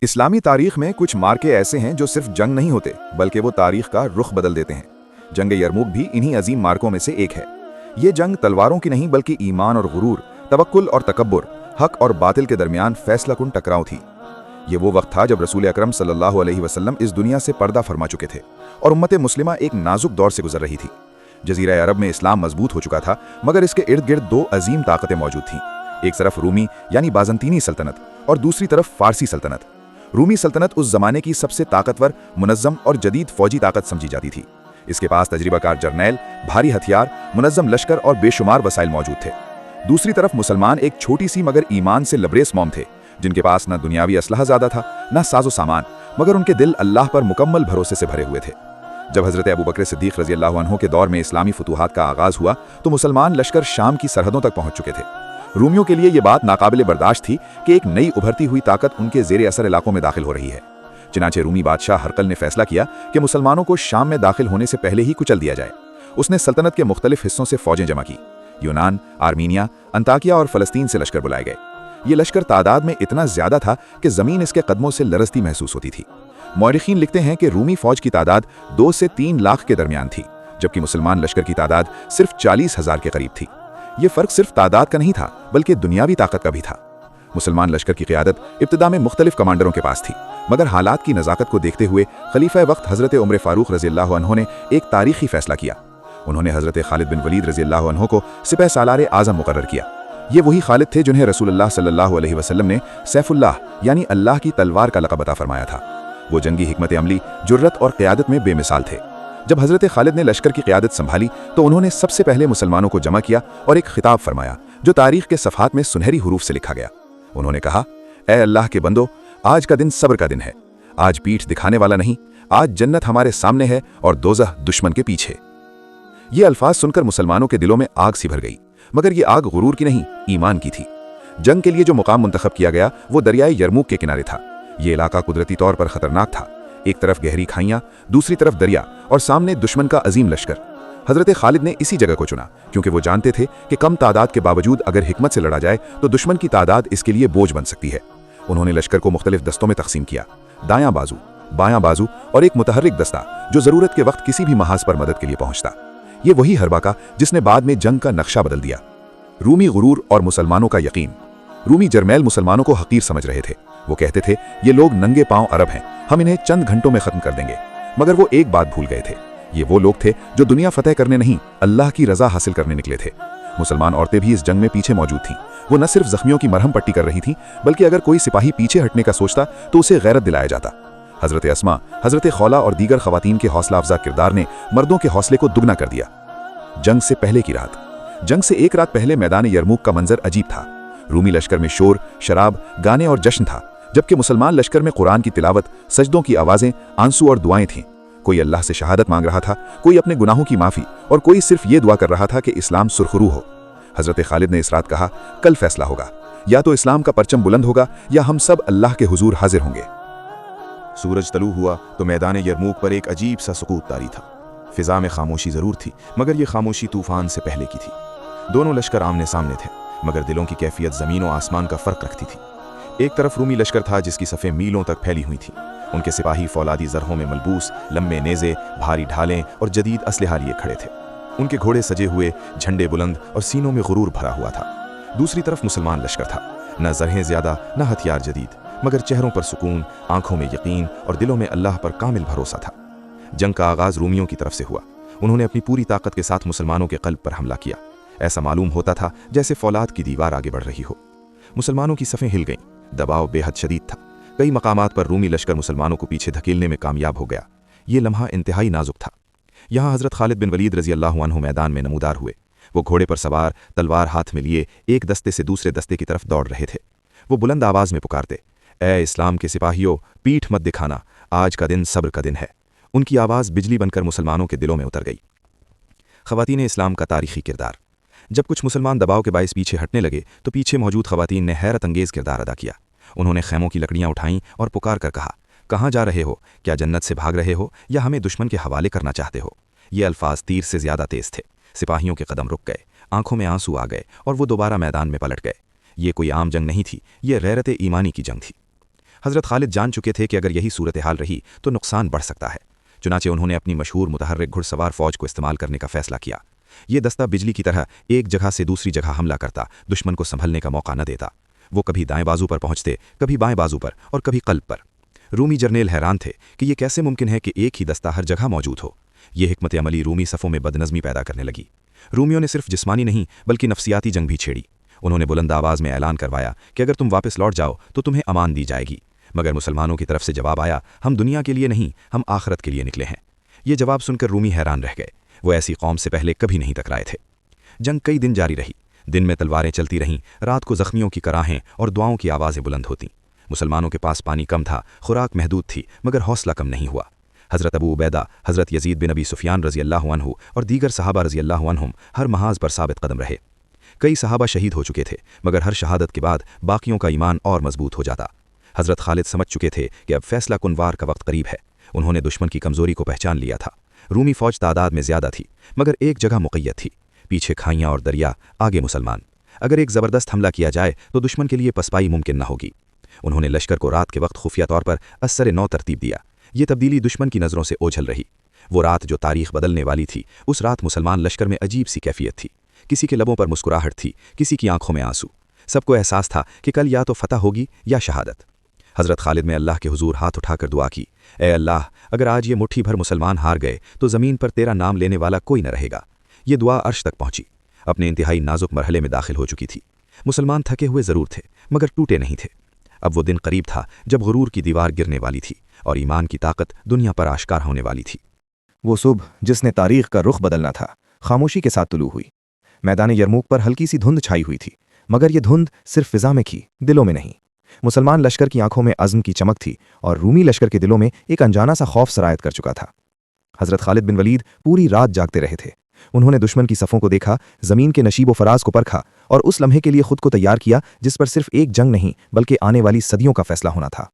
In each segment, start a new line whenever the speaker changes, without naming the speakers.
اسلامی تاریخ میں کچھ مارکے ایسے ہیں جو صرف جنگ نہیں ہوتے بلکہ وہ تاریخ کا رخ بدل دیتے ہیں۔ جنگ یرموک بھی انہی عظیم مارکوں میں سے ایک ہے۔ یہ جنگ تلواروں کی نہیں بلکہ ایمان اور غرور، توکل اور تکبر، حق اور باطل کے درمیان فیصلہ کن ٹکراؤ تھی۔ یہ وہ وقت تھا جب رسول اکرم صلی اللہ علیہ وسلم اس دنیا سے پردہ فرما چکے تھے اور امت مسلمہ ایک نازک دور سے گزر رہی تھی۔ جزیرہ عرب میں اسلام مضبوط ہو چکا تھا، مگر اس کے ارد گرد دو عظیم طاقتیں موجود تھیں، ایک طرف رومی یعنی بازنطینی سلطنت اور دوسری طرف فارسی سلطنت۔ رومی سلطنت اس زمانے کی سب سے طاقتور، منظم اور جدید فوجی طاقت سمجھی جاتی تھی۔ اس کے پاس تجربہ کار جرنیل، بھاری ہتھیار، منظم لشکر اور بے شمار وسائل موجود تھے۔ دوسری طرف مسلمان ایک چھوٹی سی مگر ایمان سے لبریز قوم تھے، جن کے پاس نہ دنیاوی اسلحہ زیادہ تھا، نہ ساز و سامان، مگر ان کے دل اللہ پر مکمل بھروسے سے بھرے ہوئے تھے۔ جب حضرت ابوبکر صدیق رضی اللہ عنہ کے دور میں اسلامی فتوحات کا آغاز ہوا تو مسلمان لشکر شام کی سرحدوں تک پہنچ چکے تھے۔ رومیوں کے لیے یہ بات ناقابل برداشت تھی کہ ایک نئی ابھرتی ہوئی طاقت ان کے زیر اثر علاقوں میں داخل ہو رہی ہے۔ چنانچہ رومی بادشاہ ہرقل نے فیصلہ کیا کہ مسلمانوں کو شام میں داخل ہونے سے پہلے ہی کچل دیا جائے۔ اس نے سلطنت کے مختلف حصوں سے فوجیں جمع کی۔ یونان، آرمینیا، انطاکیہ اور فلسطین سے لشکر بلائے گئے۔ یہ لشکر تعداد میں اتنا زیادہ تھا کہ زمین اس کے قدموں سے لرزتی محسوس ہوتی تھی۔ مورخین لکھتے ہیں کہ رومی فوج کی تعداد 2 سے 3 لاکھ کے درمیان تھی، جبکہ مسلمان لشکر کی تعداد صرف 40,000 کے قریب تھی۔ یہ فرق صرف تعداد کا نہیں تھا بلکہ دنیاوی طاقت کا بھی تھا۔ مسلمان لشکر کی قیادت ابتدا میں مختلف کمانڈروں کے پاس تھی، مگر حالات کی نزاکت کو دیکھتے ہوئے خلیفہ وقت حضرت عمر فاروق رضی اللہ عنہ نے ایک تاریخی فیصلہ کیا۔ انہوں نے حضرت خالد بن ولید رضی اللہ عنہ کو سپہ سالار اعظم مقرر کیا۔ یہ وہی خالد تھے جنہیں رسول اللہ صلی اللہ علیہ وسلم نے سیف اللہ یعنی اللہ کی تلوار کا لقب عطا فرمایا تھا۔ وہ جنگی حکمت عملی، جرت اور قیادت میں بے مثال تھے۔ جب حضرت خالد نے لشکر کی قیادت سنبھالی تو انہوں نے سب سے پہلے مسلمانوں کو جمع کیا اور ایک خطاب فرمایا جو تاریخ کے صفحات میں سنہری حروف سے لکھا گیا۔ انہوں نے کہا، اے اللہ کے بندو، آج کا دن صبر کا دن ہے۔ آج پیٹھ دکھانے والا نہیں، آج جنت ہمارے سامنے ہے اور دوزخ دشمن کے پیچھے۔ یہ الفاظ سن کر مسلمانوں کے دلوں میں آگ سی بھر گئی، مگر یہ آگ غرور کی نہیں، ایمان کی تھی۔ جنگ کے لیے جو مقام منتخب کیا گیا وہ دریائے یرموک کے کنارے تھا۔ یہ علاقہ قدرتی طور پر خطرناک تھا، ایک طرف گہری کھائیاں، دوسری طرف دریا اور سامنے دشمن کا عظیم لشکر۔ حضرت خالد نے اسی جگہ کو چنا کیونکہ وہ جانتے تھے کہ کم تعداد کے باوجود اگر حکمت سے لڑا جائے تو دشمن کی تعداد اس کے لیے بوجھ بن سکتی ہے۔ انہوں نے لشکر کو مختلف دستوں میں تقسیم کیا، دایاں بازو، بایاں بازو اور ایک متحرک دستہ جو ضرورت کے وقت کسی بھی محاذ پر مدد کے لیے پہنچتا۔ یہ وہی حربہ جس نے بعد میں جنگ کا نقشہ بدل دیا۔ رومی غرور اور مسلمانوں کا یقین۔ رومی جرمیل مسلمانوں کو حقیر سمجھ رہے تھے۔ وہ کہتے تھے، یہ لوگ ننگے پاؤں عرب ہیں، ہم انہیں چند گھنٹوں میں ختم کر دیں گے۔ مگر وہ ایک بات بھول گئے تھے، یہ وہ لوگ تھے جو دنیا فتح کرنے نہیں، اللہ کی رضا حاصل کرنے نکلے تھے۔ مسلمان عورتیں بھی اس جنگ میں پیچھے موجود تھیں۔ وہ نہ صرف زخمیوں کی مرہم پٹی کر رہی تھیں بلکہ اگر کوئی سپاہی پیچھے ہٹنے کا سوچتا تو اسے غیرت دلایا جاتا۔ حضرت اسما، حضرت خولا اور دیگر خواتین کے حوصلہ افزا کردار نے مردوں کے حوصلے کو دگنا کر دیا۔ جنگ سے پہلے کی رات۔ جنگ سے ایک رات پہلے میدان یرموک کا منظر عجیب تھا۔ رومی لشکر میں شور، شراب، گانے اور جشن تھا، جبکہ مسلمان لشکر میں قرآن کی تلاوت، سجدوں کی آوازیں، آنسو اور دعائیں تھیں۔ کوئی اللہ سے شہادت مانگ رہا تھا، کوئی اپنے گناہوں کی معافی اور کوئی صرف یہ دعا کر رہا تھا کہ اسلام سرخرو ہو۔ حضرت خالد نے اس رات کہا، کل فیصلہ ہوگا، یا تو اسلام کا پرچم بلند ہوگا یا ہم سب اللہ کے حضور حاضر ہوں گے۔
سورج طلوع ہوا تو میدان یرموک پر ایک عجیب سا سکوت طاری تھا۔ فضا میں خاموشی ضرور تھی مگر یہ خاموشی طوفان سے پہلے کی تھی۔ دونوں لشکر آمنے سامنے تھے مگر دلوں کی کیفیت زمین و آسمان کا فرق رکھتی تھی۔ ایک طرف رومی لشکر تھا جس کی صفیں میلوں تک پھیلی ہوئی تھیں۔ ان کے سپاہی فولادی زرہوں میں ملبوس، لمبے نیزے، بھاری ڈھالیں اور جدید اسلحہ لیے کھڑے تھے۔ ان کے گھوڑے سجے ہوئے، جھنڈے بلند اور سینوں میں غرور بھرا ہوا تھا۔ دوسری طرف مسلمان لشکر تھا، نہ زرہیں زیادہ نہ ہتھیار جدید، مگر چہروں پر سکون، آنکھوں میں یقین اور دلوں میں اللہ پر کامل بھروسہ تھا۔ جنگ کا آغاز رومیوں کی طرف سے ہوا۔ انہوں نے اپنی پوری طاقت کے ساتھ مسلمانوں کے قلب پر حملہ کیا۔ ایسا معلوم ہوتا تھا جیسے فولاد کی دیوار آگے بڑھ رہی ہو۔ مسلمانوں کی صفیں ہل گئیں، دباؤ بے حد شدید تھا۔ کئی مقامات پر رومی لشکر مسلمانوں کو پیچھے دھکیلنے میں کامیاب ہو گیا۔ یہ لمحہ انتہائی نازک تھا۔ یہاں حضرت خالد بن ولید رضی اللہ عنہ میدان میں نمودار ہوئے۔ وہ گھوڑے پر سوار، تلوار ہاتھ میں لیے ایک دستے سے دوسرے دستے کی طرف دوڑ رہے تھے۔ وہ بلند آواز میں پکارتے، اے اسلام کے سپاہیوں، پیٹھ مت دکھانا، آج کا دن صبر کا دن ہے۔ ان کی آواز بجلی بن کر مسلمانوں کے دلوں میں اتر گئی۔ خواتین اسلام کا تاریخی کردار۔ جب کچھ مسلمان دباؤ کے باعث پیچھے ہٹنے لگے تو پیچھے موجود خواتین نے حیرت انگیز کردار ادا کیا۔ انہوں نے خیموں کی لکڑیاں اٹھائیں اور پکار کر کہا، کہاں جا رہے ہو؟ کیا جنت سے بھاگ رہے ہو یا ہمیں دشمن کے حوالے کرنا چاہتے ہو؟ یہ الفاظ تیر سے زیادہ تیز تھے۔ سپاہیوں کے قدم رک گئے، آنکھوں میں آنسو آ گئے اور وہ دوبارہ میدان میں پلٹ گئے۔ یہ کوئی عام جنگ نہیں تھی، یہ غیرت ایمانی کی جنگ تھی۔ حضرت خالد جان چکے تھے کہ اگر یہی صورتحال رہی تو نقصان بڑھ سکتا ہے، چنانچہ انہوں نے اپنی مشہور متحرک گھڑ سوار فوج کو استعمال کرنے کا فیصلہ کیا۔ یہ دستہ بجلی کی طرح ایک جگہ سے دوسری جگہ حملہ کرتا، دشمن کو سنبھلنے کا موقع نہ دیتا۔ وہ کبھی دائیں بازو پر پہنچتے، کبھی بائیں بازو پر اور کبھی قلب پر۔ رومی جرنیل حیران تھے کہ یہ کیسے ممکن ہے کہ ایک ہی دستہ ہر جگہ موجود ہو۔ یہ حکمت عملی رومی صفوں میں بدنظمی پیدا کرنے لگی۔ رومیوں نے صرف جسمانی نہیں بلکہ نفسیاتی جنگ بھی چھیڑی۔ انہوں نے بلند آواز میں اعلان کروایا کہ اگر تم واپس لوٹ جاؤ تو تمہیں امان دی جائے گی، مگر مسلمانوں کی طرف سے جواب آیا، ہم دنیا کے لیے نہیں، ہم آخرت کے لیے نکلے ہیں۔ یہ جواب سن کر رومی حیران رہ گئے، وہ ایسی قوم سے پہلے کبھی نہیں ٹکرائے تھے۔ جنگ کئی دن جاری رہی، دن میں تلواریں چلتی رہیں، رات کو زخمیوں کی کراہیں اور دعاؤں کی آوازیں بلند ہوتیں۔ مسلمانوں کے پاس پانی کم تھا، خوراک محدود تھی، مگر حوصلہ کم نہیں ہوا۔ حضرت ابو عبیدہ، حضرت یزید بن ابی سفیان رضی اللہ عنہ اور دیگر صحابہ رضی اللہ عنہم ہر محاذ پر ثابت قدم رہے۔ کئی صحابہ شہید ہو چکے تھے، مگر ہر شہادت کے بعد باقیوں کا ایمان اور مضبوط ہو جاتا۔ حضرت خالد سمجھ چکے تھے کہ اب فیصلہ کن وار کا وقت قریب ہے۔ انہوں نے دشمن کی کمزوری کو پہچان لیا تھا۔ رومی فوج تعداد میں زیادہ تھی، مگر ایک جگہ مقید تھی، پیچھے کھائیاں اور دریا، آگے مسلمان۔ اگر ایک زبردست حملہ کیا جائے تو دشمن کے لیے پسپائی ممکن نہ ہوگی۔ انہوں نے لشکر کو رات کے وقت خفیہ طور پر اثر نو ترتیب دیا۔ یہ تبدیلی دشمن کی نظروں سے اوجھل رہی۔ وہ رات جو تاریخ بدلنے والی تھی، اس رات مسلمان لشکر میں عجیب سی کیفیت تھی۔ کسی کے لبوں پر مسکراہٹ تھی، کسی کی آنکھوں میں آنسو۔ سب کو احساس تھا کہ کل یا تو فتح ہوگی یا شہادت۔ حضرت خالد نے اللہ کے حضور ہاتھ اٹھا کر دعا کی، اے اللہ، اگر آج یہ مٹھی بھر مسلمان ہار گئے تو زمین پر تیرا نام لینے والا کوئی نہ رہے گا۔ یہ دعا عرش تک پہنچی، اپنے انتہائی نازک مرحلے میں داخل ہو چکی تھی۔ مسلمان تھکے ہوئے ضرور تھے، مگر ٹوٹے نہیں تھے۔ اب وہ دن قریب تھا جب غرور کی دیوار گرنے والی تھی اور ایمان کی طاقت دنیا پر آشکار ہونے والی تھی۔
وہ صبح جس نے تاریخ کا رخ بدلنا تھا، خاموشی کے ساتھ طلوع ہوئی۔ میدان یرموک پر ہلکی سی دھند چھائی ہوئی تھی، مگر یہ دھند صرف فضا میں تھی، دلوں میں نہیں۔ مسلمان لشکر کی آنکھوں میں عزم کی چمک تھی اور رومی لشکر کے دلوں میں ایک انجانا سا خوف سرایت کر چکا تھا۔ حضرت خالد بن ولید پوری رات جاگتے رہے تھے۔ انہوں نے دشمن کی صفوں کو دیکھا، زمین کے نشیب و فراز کو پرکھا اور اس لمحے کے لیے خود کو تیار کیا جس پر صرف ایک جنگ نہیں بلکہ آنے والی صدیوں کا فیصلہ ہونا تھا۔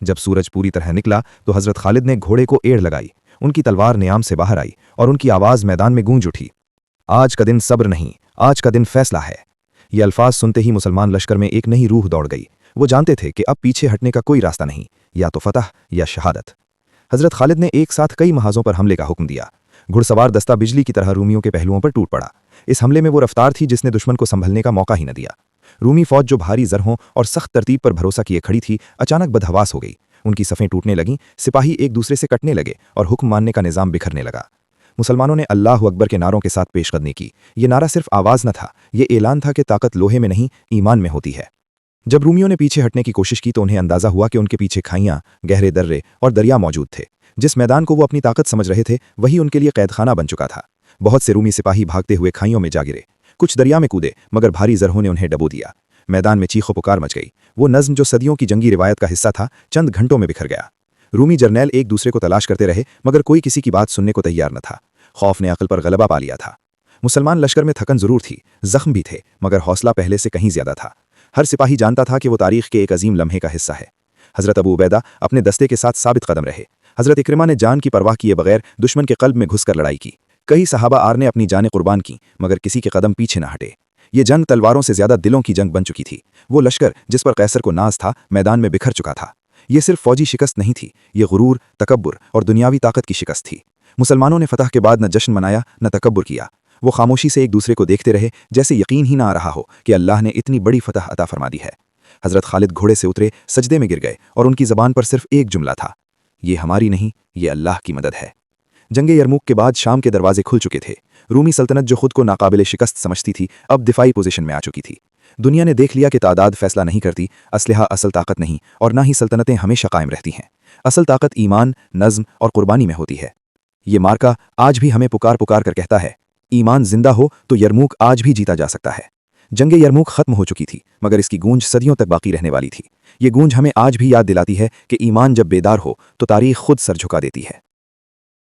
جب سورج پوری طرح نکلا تو حضرت خالد نے گھوڑے کو ایڑ لگائی، ان کی تلوار نیام سے باہر آئی اور ان کی آواز میدان میں گونج اٹھی، آج کا دن صبر نہیں، آج کا دن فیصلہ ہے۔ یہ الفاظ سنتے ہی مسلمان لشکر میں ایک نئی روح دوڑ گئی۔ وہ جانتے تھے کہ اب پیچھے ہٹنے کا کوئی راستہ نہیں، یا تو فتح یا شہادت۔ حضرت خالد نے ایک ساتھ کئی محاذوں پر حملے کا حکم دیا۔ گھڑ سوار دستہ بجلی کی طرح رومیوں کے پہلوؤں پر ٹوٹ پڑا۔ اس حملے میں وہ رفتار تھی جس نے دشمن کو سنبھلنے کا موقع ہی نہ دیا۔ رومی فوج جو بھاری زرہوں اور سخت ترتیب پر بھروسہ کیے کھڑی تھی، اچانک بدحواس ہو گئی۔ ان کی صفیں ٹوٹنے لگیں، سپاہی ایک دوسرے سے کٹنے لگے اور حکم ماننے کا نظام بکھرنے لگا۔ مسلمانوں نے اللہ اکبر کے نعروں کے ساتھ پیش قدمی کی۔ یہ نعرہ صرف آواز نہ تھا، یہ اعلان تھا کہ طاقت لوہے میں نہیں، ایمان میں ہوتی ہے۔ جب رومیوں نے پیچھے ہٹنے کی کوشش کی تو انہیں اندازہ ہوا کہ ان کے پیچھے کھائیاں، گہرے درے اور دریا موجود تھے۔ جس میدان کو وہ اپنی طاقت سمجھ رہے تھے وہی ان کے لیے قید خانہ بن چکا تھا۔ بہت سے رومی سپاہی بھاگتے ہوئے کھائیوں میں جا گرے، کچھ دریا میں کودے، مگر بھاری زرہوں نے انہیں ڈبو دیا۔ میدان میں چیخ و پکار مچ گئی۔ وہ نظم جو صدیوں کی جنگی روایت کا حصہ تھا چند گھنٹوں میں بکھر گیا۔ رومی جرنیل ایک دوسرے کو تلاش کرتے رہے، مگر کوئی کسی کی بات سننے کو تیار نہ تھا۔ خوف نے عقل پر غلبہ پا لیا تھا۔ مسلمان لشکر میں تھکن ضرور تھی، زخم بھی تھے، مگر حوصلہ پہلے سے کہیں زیادہ تھا۔ ہر سپاہی جانتا تھا کہ وہ تاریخ کے ایک عظیم لمحے کا حصہ ہے۔ حضرت ابو عبیدہ اپنے دستے کے ساتھ ثابت قدم رہے۔ حضرت اکرمہ نے جان کی پرواہ کیے بغیر دشمن کے قلب میں گھس کر لڑائی کی۔ کئی صحابہ آر نے اپنی جانیں قربان کی، مگر کسی کے قدم پیچھے نہ ہٹے۔ یہ جنگ تلواروں سے زیادہ دلوں کی جنگ بن چکی تھی۔ وہ لشکر جس پر قیصر کو ناز تھا میدان میں بکھر چکا تھا۔ یہ صرف فوجی شکست نہیں تھی، یہ غرور، تکبر اور دنیاوی طاقت کی شکست تھی۔ مسلمانوں نے فتح کے بعد نہ جشن منایا نہ تکبر کیا۔ وہ خاموشی سے ایک دوسرے کو دیکھتے رہے، جیسے یقین ہی نہ آ رہا ہو کہ اللہ نے اتنی بڑی فتح عطا فرما دی ہے۔ حضرت خالد گھوڑے سے اترے، سجدے میں گر گئے اور ان کی زبان پر صرف ایک جملہ تھا، یہ ہماری نہیں، یہ اللہ کی مدد ہے۔ جنگ یرموک کے بعد شام کے دروازے کھل چکے تھے۔ رومی سلطنت جو خود کو ناقابل شکست سمجھتی تھی، اب دفاعی پوزیشن میں آ چکی تھی۔ دنیا نے دیکھ لیا کہ تعداد فیصلہ نہیں کرتی، اسلحہ اصل طاقت نہیں، اور نہ ہی سلطنتیں ہمیشہ قائم رہتی ہیں۔ اصل طاقت ایمان، نظم اور قربانی میں ہوتی ہے۔ یہ مارکا آج بھی ہمیں پکار پکار کر کہتا ہے، ایمان زندہ ہو تو یرموک آج بھی جیتا جا سکتا ہے۔ جنگ یرموک ختم ہو چکی تھی، مگر اس کی گونج صدیوں تک باقی رہنے والی تھی۔ یہ گونج ہمیں آج بھی یاد دلاتی ہے کہ ایمان جب بیدار ہو تو تاریخ خود سر جھکا دیتی ہے۔